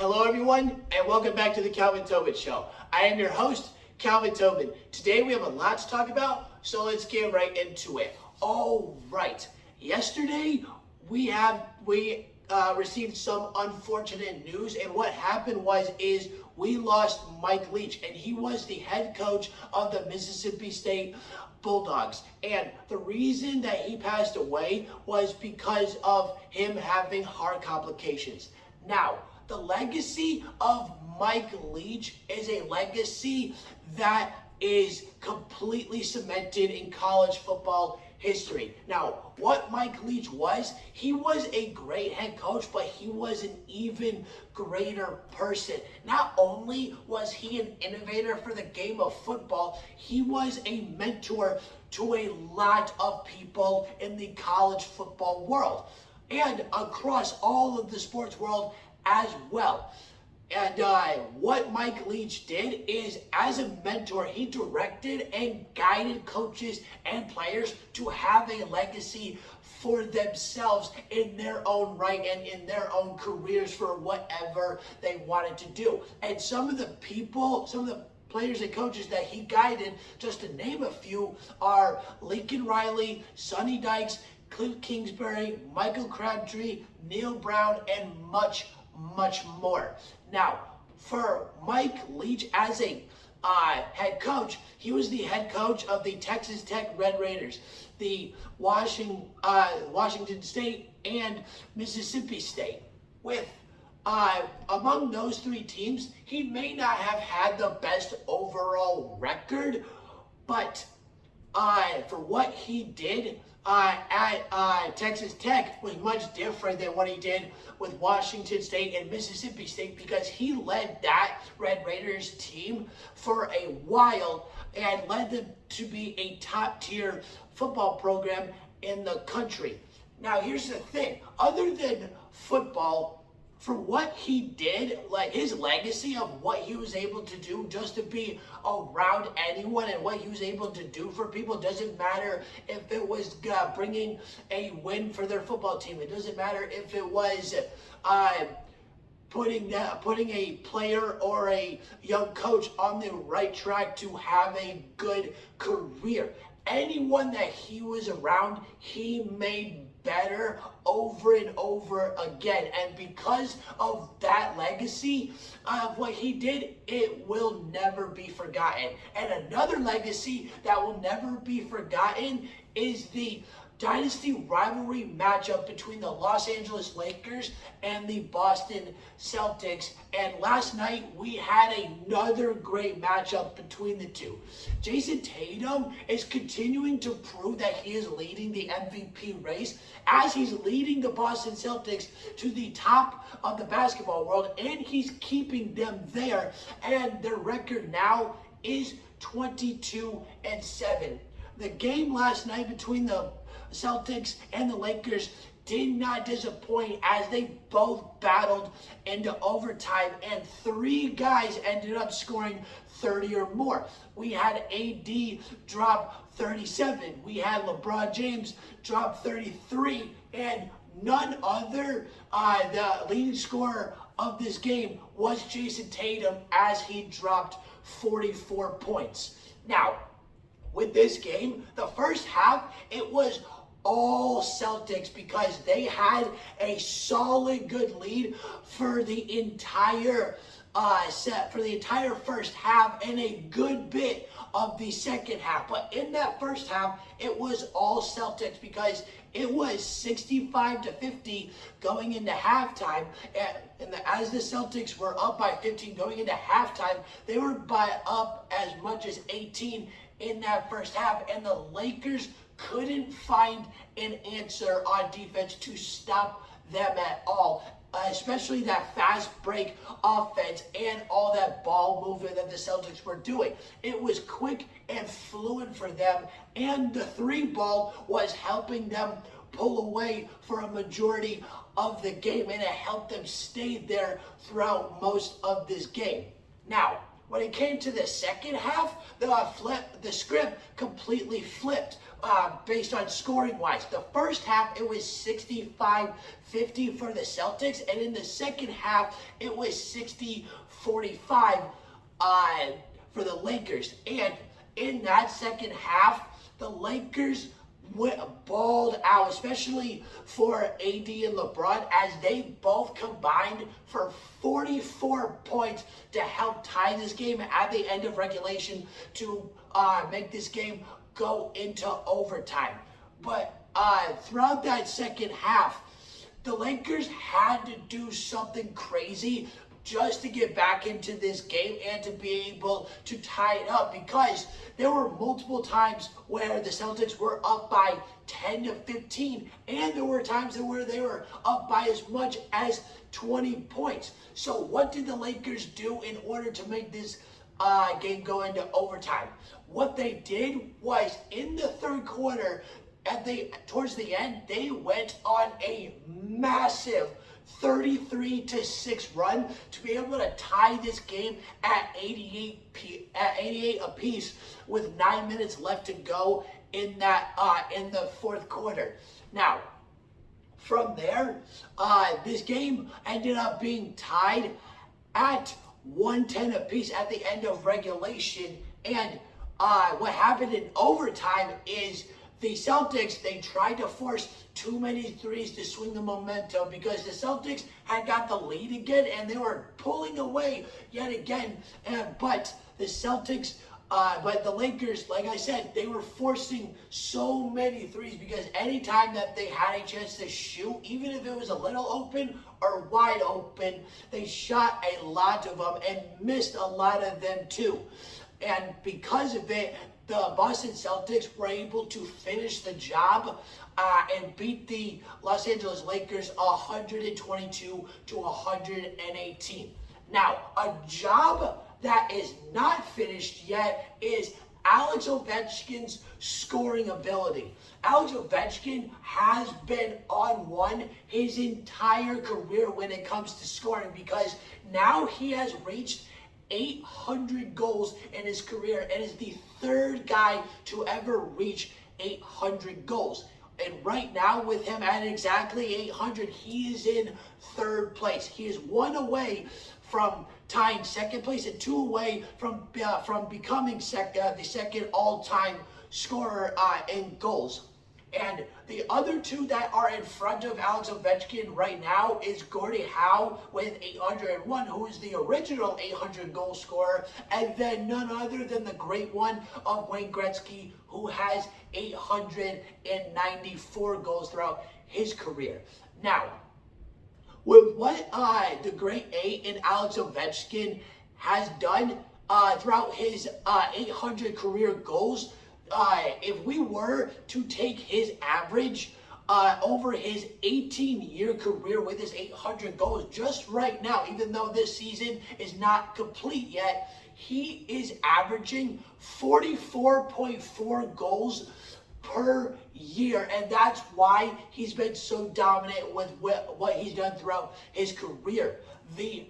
Hello everyone, and welcome back to the Calvin Tobin Show. I am your host, Calvin Tobin. Today we have a lot to talk about, so let's get right into it. All right, yesterday we received some unfortunate news, and what happened is we lost Mike Leach, and he was the head coach of the Mississippi State Bulldogs. And the reason that he passed away was because of him having heart complications. Now, the legacy of Mike Leach is a legacy that is completely cemented in college football history. Now, what Mike Leach was, he was a great head coach, but he was an even greater person. Not only was he an innovator for the game of football, he was a mentor to a lot of people in the college football world and across all of the sports world as well. And what Mike Leach did is, as a mentor, he directed and guided coaches and players to have a legacy for themselves in their own right and in their own careers for whatever they wanted to do. And some of the players and coaches that he guided, just to name a few, are Lincoln Riley, Sonny Dykes, Cliff Kingsbury, Michael Crabtree, Neil Brown, and much more. Now, for Mike Leach as a head coach, he was the head coach of the Texas Tech Red Raiders, the Washington State, and Mississippi State. With among those three teams, he may not have had the best overall record, but for what he did at Texas Tech was much different than what he did with Washington State and Mississippi State, because he led that Red Raiders team for a while and led them to be a top-tier football program in the country. Now, here's the thing. Other than football, for what he did, like his legacy of what he was able to do just to be around anyone and what he was able to do for people, doesn't matter if it was bringing a win for their football team. It doesn't matter if it was putting a player or a young coach on the right track to have a good career. Anyone that he was around, he made better over and over again. And because of that legacy of what he did, it will never be forgotten. And another legacy that will never be forgotten is the dynasty rivalry matchup between the Los Angeles Lakers and the Boston Celtics. And last night we had another great matchup between the two. Jason Tatum is continuing to prove that he is leading the MVP race, as he's leading the Boston Celtics to the top of the basketball world, and he's keeping them there. And their record now is 22-7. The game last night between the Celtics and the Lakers did not disappoint, as they both battled into overtime, and three guys ended up scoring 30 or more. We had AD drop 37. We had LeBron James drop 33, and none other, the leading scorer of this game was Jason Tatum, as he dropped 44 points. Now, with this game, the first half, it was all Celtics, because they had a solid good lead for the entire first half and a good bit of the second half. But in that first half, it was all Celtics, because it was 65-50 going into halftime. And as the Celtics were up by 15 going into halftime, they were up as much as 18 in that first half. And the Lakers couldn't find an answer on defense to stop them at all, especially that fast break offense and all that ball movement that the Celtics were doing. It was quick and fluid for them, and the three ball was helping them pull away for a majority of the game, and it helped them stay there throughout most of this game. Now, when it came to the second half, the script completely flipped. based on scoring wise. The first half, it was 65-50 for the Celtics, and in the second half, it was 60-45 for the Lakers. And in that second half, the Lakers balled out, especially for AD and LeBron, as they both combined for 44 points to help tie this game at the end of regulation to make this game go into overtime. But throughout that second half, the Lakers had to do something crazy just to get back into this game and to be able to tie it up, because there were multiple times where the Celtics were up by 10 to 15, and there were times where they were up by as much as 20 points. So what did the Lakers do in order to make this game go into overtime? What they did was, in the third quarter, towards the end, they went on a massive 33-6 run to be able to tie this game at 88 apiece with 9 minutes left to go in the fourth quarter. Now, from there, this game ended up being tied at 110 apiece at the end of regulation. And what happened in overtime is the Celtics, they tried to force too many threes to swing the momentum, because the Celtics had got the lead again and they were pulling away yet again. But the Celtics, but the Lakers, like I said, they were forcing so many threes, because anytime that they had a chance to shoot, even if it was a little open or wide open, they shot a lot of them and missed a lot of them too. And because of it, the Boston Celtics were able to finish the job and beat the Los Angeles Lakers 122-118. Now, a job that is not finished yet is Alex Ovechkin's scoring ability. Alex Ovechkin has been on one his entire career when it comes to scoring, because now he has reached 800 goals in his career and is the third guy to ever reach 800 goals. And right now, with him at exactly 800, he is in third place. He is one away from tying second place and two away from becoming the second all-time scorer in goals. And the other two that are in front of Alex Ovechkin right now is Gordie Howe with 801, who is the original 800 goal scorer, and then none other than the great one of Wayne Gretzky, who has 894 goals throughout his career. Now, with what the great eight in Alex Ovechkin has done throughout his 800 career goals, if we were to take his average over his 18-year career with his 800 goals, just right now, even though this season is not complete yet, he is averaging 44.4 goals per year, and that's why he's been so dominant with what he's done throughout his career. The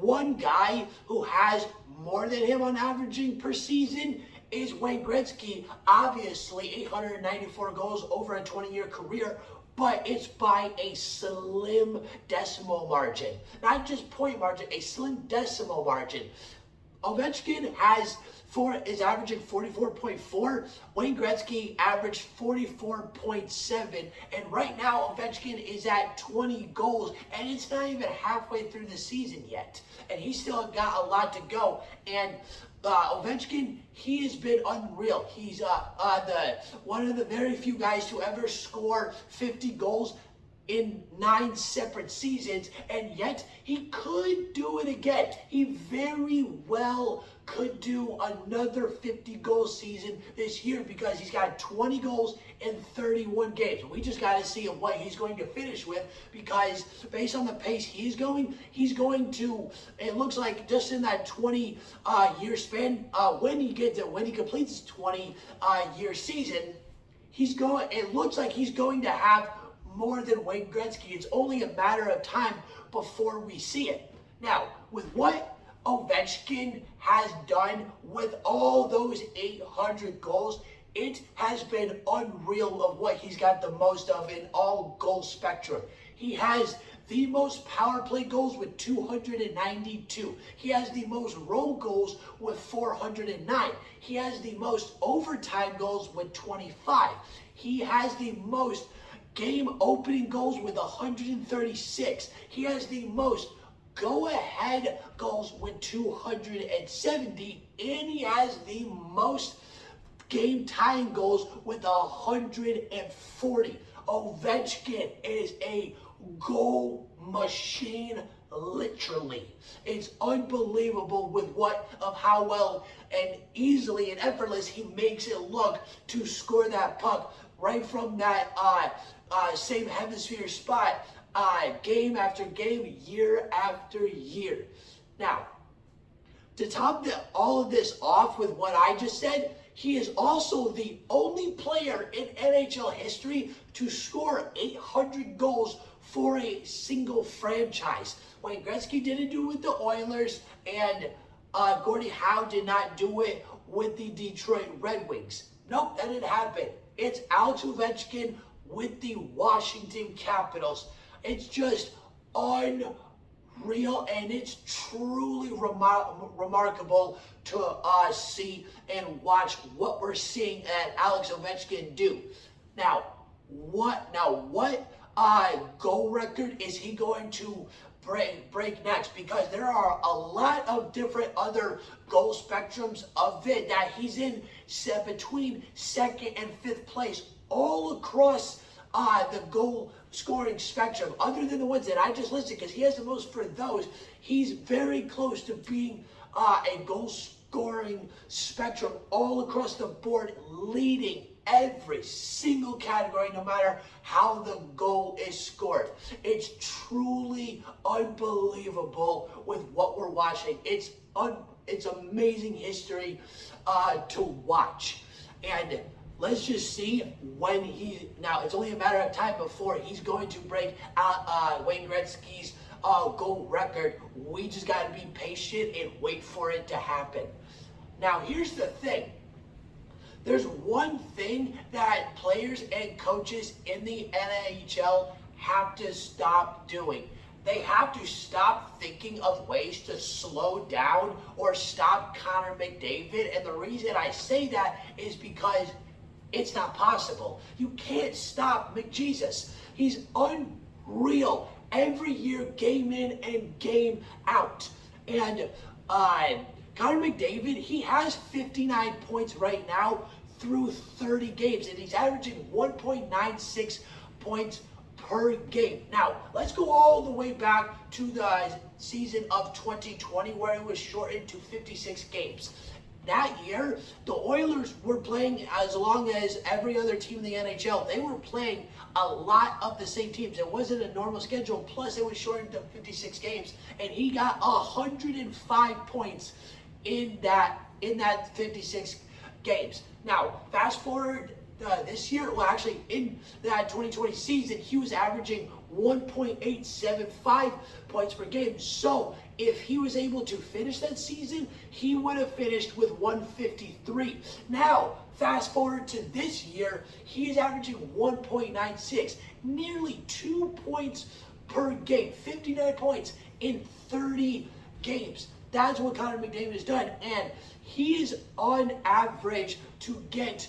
one guy who has more than him on averaging per season is Wayne Gretzky, obviously 894 goals over a 20-year career, but it's by a slim decimal margin. Not just point margin, a slim decimal margin. Ovechkin is averaging 44.4. Wayne Gretzky averaged 44.7. And right now, Ovechkin is at 20 goals, and it's not even halfway through the season yet. And he's still got a lot to go. And Ovechkin, he has been unreal. He's one of the very few guys to ever score 50 goals in 9 separate seasons, and yet he could do it again. He very well could do another 50-goal season this year, because he's got 20 goals in 31 games. We just got to see what he's going to finish with, because based on the pace he's going to, it looks like just in that 20-year span, when he completes his 20-year season, it looks like he's going to have more than Wayne Gretzky. It's only a matter of time before we see it. Now, with what Ovechkin has done with all those 800 goals, It has been unreal of what he's got the most of in all goal spectrum. He has the most power play goals with 292. He has the most road goals with 409. He has the most overtime goals with 25. He has the most game opening goals with 136. He has the most go-ahead goals with 270, and he has the most game tying goals with 140. Ovechkin is a goal machine, literally. It's unbelievable with how well and easily and effortless he makes it look to score that puck right from that same hemisphere spot, game after game, year after year. Now, to top all of this off with what I just said, he is also the only player in NHL history to score 800 goals for a single franchise. Wayne Gretzky didn't do it with the Oilers, and Gordie Howe did not do it with the Detroit Red Wings. Nope, that didn't happen. It's Alex Ovechkin with the Washington Capitals. It's just unreal, and it's truly remarkable to see and watch what we're seeing at Alex Ovechkin do. Now, what goal record is he going to break next? Because there are a lot of different other goal spectrums of it that he's in between second and fifth place all across the goal scoring spectrum, other than the ones that I just listed, because he has the most for those. He's very close to being a goal scoring spectrum all across the board, leading every single category, no matter how the goal is scored. It's truly unbelievable with what we're watching. It's amazing history to watch. And let's just see when now it's only a matter of time before he's going to break Wayne Gretzky's goal record. We just got to be patient and wait for it to happen. Now, here's the thing. There's one thing that players and coaches in the NHL have to stop doing. They have to stop thinking of ways to slow down or stop Connor McDavid. And the reason I say that is because it's not possible. You can't stop McJesus. He's unreal every year, game in and game out. And Connor McDavid, he has 59 points right now through 30 games, and he's averaging 1.96 points per game. Now, let's go all the way back to the season of 2020, where it was shortened to 56 games. That year, the Oilers were playing as long as every other team in the NHL. They were playing a lot of the same teams. It wasn't a normal schedule, plus it was shortened to 56 games, and he got 105 points in that 56 games. Now, fast forward this year, well, actually, in that 2020 season, he was averaging 1.875 points per game. So, if he was able to finish that season, he would have finished with 153. Now, fast forward to this year, he is averaging 1.96, nearly 2 points per game, 59 points in 30 games. That's what Connor McDavid has done, and he is on average to get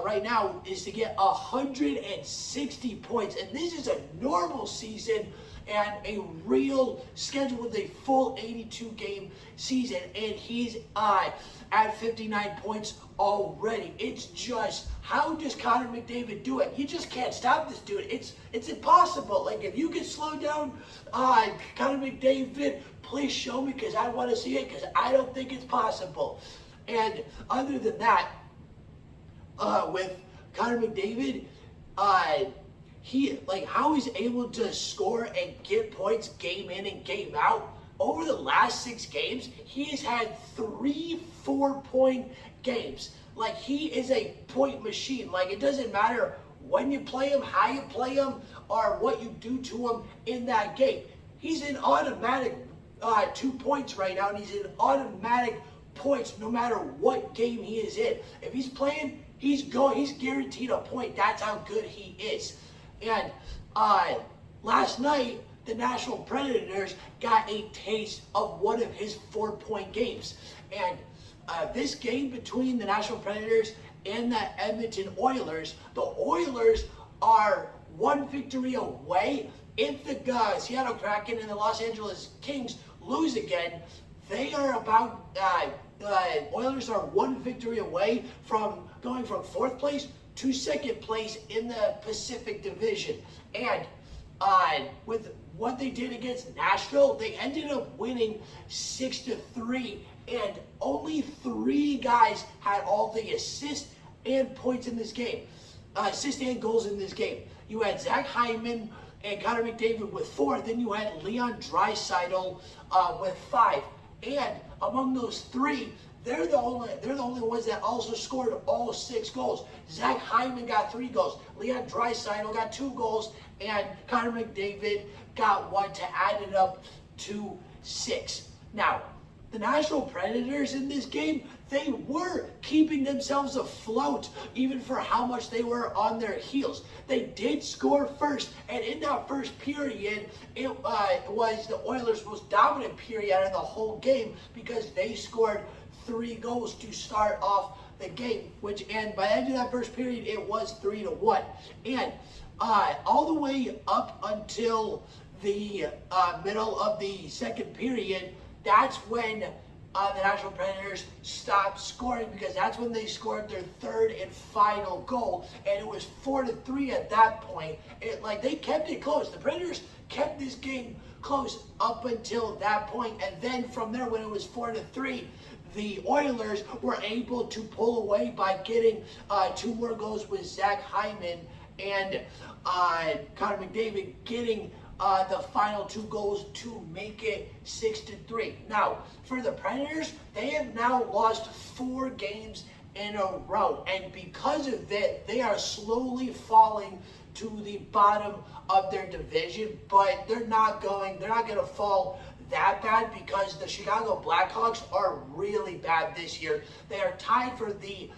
right now is to get 160 points, and this is a normal season and a real schedule with a full 82 game season, and he's at 59 points already. It's just, how does Connor McDavid do it? You just can't stop this dude. It's impossible. Like, if you can slow down Connor McDavid, please show me, because I want to see it, because I don't think it's possible. And other than that, with Connor McDavid, how he's able to score and get points game in and game out. Over the last 6 games, he has had 3 4-point games. Like, he is a point machine. Like, it doesn't matter when you play him, how you play him, or what you do to him in that game. He's in automatic 2 points right now, and he's in automatic points no matter what game he is in. If he's playing, He's guaranteed a point. That's how good he is. And last night, the Nashville Predators got a taste of one of his 4-point games. And this game between the Nashville Predators and the Edmonton Oilers, the Oilers are one victory away. If the Seattle Kraken and the Los Angeles Kings lose again, they are about, the Oilers are one victory away from going from 4th place to 2nd place in the Pacific Division. And with what they did against Nashville, they ended up winning 6-3. And only 3 guys had all the assists and points in this game. Assists and goals in this game. You had Zach Hyman and Connor McDavid with 4. Then you had Leon Draisaitl with 5. And among those 3, they're the only ones that also scored all 6 goals. Zach Hyman got 3 goals. Leon Draisaitl got 2 goals, and Connor McDavid got 1 to add it up to 6. Now, the Nashville Predators in this game, they were keeping themselves afloat even for how much they were on their heels. They did score first, and in that first period, it was the Oilers' most dominant period out of the whole game because they scored 3 goals to start off the game, and by the end of that first period, it was 3-1. And all the way up until the middle of the second period, that's when the Nashville Predators stopped scoring, because that's when they scored their 3rd and final goal, and it was 4-3 at that point. They kept it close. The Predators kept this game close up until that point, and then from there, when it was 4-3, the Oilers were able to pull away by getting 2 more goals with Zach Hyman and Connor McDavid getting the final 2 goals to make it 6-3. Now, for the Predators, they have now lost 4 games in a row, and because of that, they are slowly falling to the bottom of their division. But they're not going to fall that bad, because the Chicago Blackhawks are really bad this year. They are tied for the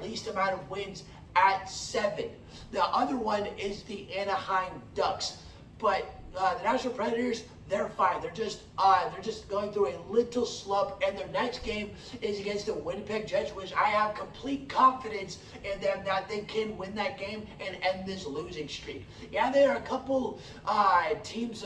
least amount of wins at 7. The other one is the Anaheim Ducks. But the Nashville Predators, they're fine. They're just going through a little slump, and their next game is against the Winnipeg Jets, which I have complete confidence in them that they can win that game and end this losing streak. Yeah, there are a couple teams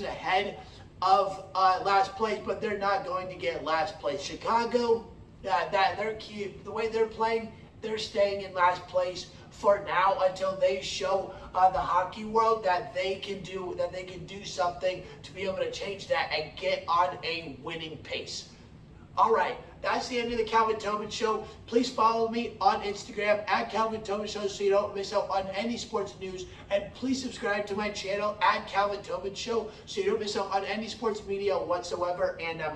ahead of last place, but they're not going to get last place. Chicago, the way they're playing, they're staying in last place for now until they show the hockey world that they can do something to be able to change that and get on a winning pace. All right, that's the end of the Calvin Tobin Show. Please follow me on Instagram at Calvin Tobin Show so you don't miss out on any sports news. And please subscribe to my channel at Calvin Tobin Show so you don't miss out on any sports media whatsoever. And